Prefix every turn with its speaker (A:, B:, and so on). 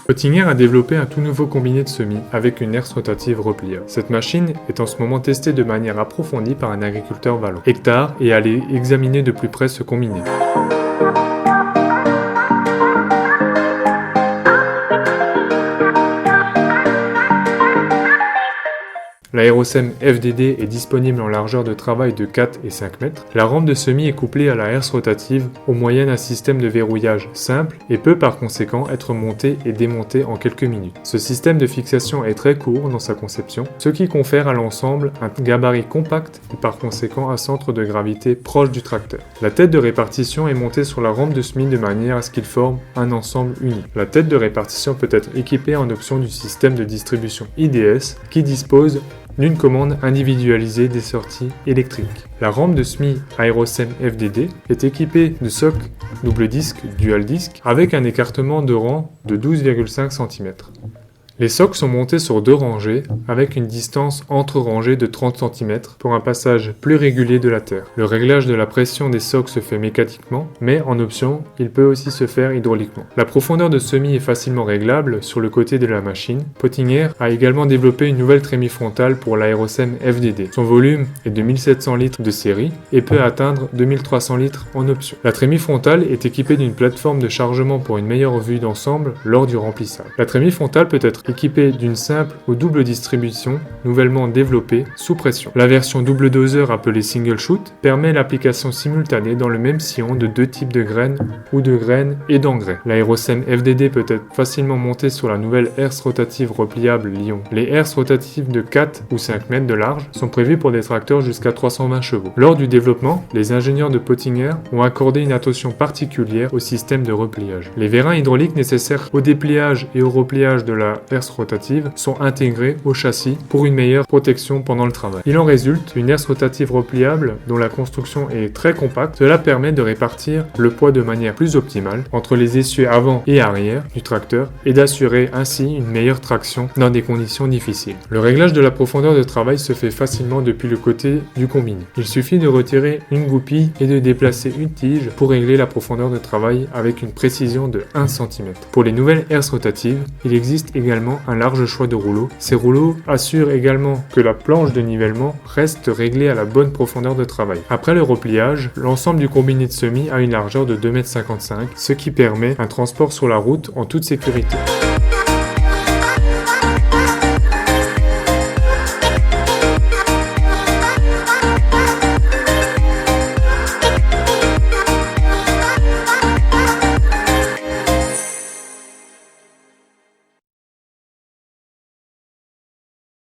A: Pottinger a développé un tout nouveau combiné de semis avec une herse rotative repliable. Cette machine est en ce moment testée de manière approfondie par un agriculteur wallon. Hectare est allé examiner de plus près ce combiné. L'Aerosem FDD est disponible en largeur de travail de 4 et 5 mètres. La rampe de semis est couplée à la herse rotative au moyen d'un système de verrouillage simple et peut par conséquent être monté et démonté en quelques minutes. Ce système de fixation est très court dans sa conception, ce qui confère à l'ensemble un gabarit compact et par conséquent un centre de gravité proche du tracteur. La tête de répartition est montée sur la rampe de semis de manière à ce qu'il forme un ensemble unique. La tête de répartition peut être équipée en option du système de distribution IDS qui dispose d'une commande individualisée des sorties électriques. La rampe de semis Aerosem FDD est équipée de socs double disque dual disque avec un écartement de rang de 12,5 cm. Les socs sont montés sur 2 rangées avec une distance entre rangées de 30 cm pour un passage plus régulier de la terre. Le réglage de la pression des socs se fait mécaniquement, mais en option, il peut aussi se faire hydrauliquement. La profondeur de semis est facilement réglable sur le côté de la machine. Pottinger a également développé une nouvelle trémie frontale pour l'Aerosem FDD. Son volume est de 1700 litres de série et peut atteindre 2300 litres en option. La trémie frontale est équipée d'une plateforme de chargement pour une meilleure vue d'ensemble lors du remplissage. La trémie frontale peut être équipée d'une simple ou double distribution nouvellement développée sous pression. La version double doseur appelée single shoot permet l'application simultanée dans le même sillon de 2 types de graines ou de graines et d'engrais. L'Aerosem FDD peut être facilement monté sur la nouvelle herse rotative repliable Lion. Les herses rotatives de 4 ou 5 mètres de large sont prévues pour des tracteurs jusqu'à 320 chevaux. Lors du développement, les ingénieurs de Pottinger ont accordé une attention particulière au système de repliage. Les vérins hydrauliques nécessaires au dépliage et au repliage de la herse rotative sont intégrés au châssis pour une meilleure protection pendant le travail. Il en résulte une herse rotative repliable dont la construction est très compacte. Cela permet de répartir le poids de manière plus optimale entre les essieux avant et arrière du tracteur et d'assurer ainsi une meilleure traction dans des conditions difficiles. Le réglage de la profondeur de travail se fait facilement depuis le côté du combiné. Il suffit de retirer une goupille et de déplacer une tige pour régler la profondeur de travail avec une précision de 1 cm. Pour les nouvelles herses rotatives, il existe également un large choix de rouleaux. Ces rouleaux assurent également que la planche de nivellement reste réglée à la bonne profondeur de travail. Après le repliage, l'ensemble du combiné de semis a une largeur de 2,55 m, ce qui permet un transport sur la route en toute sécurité.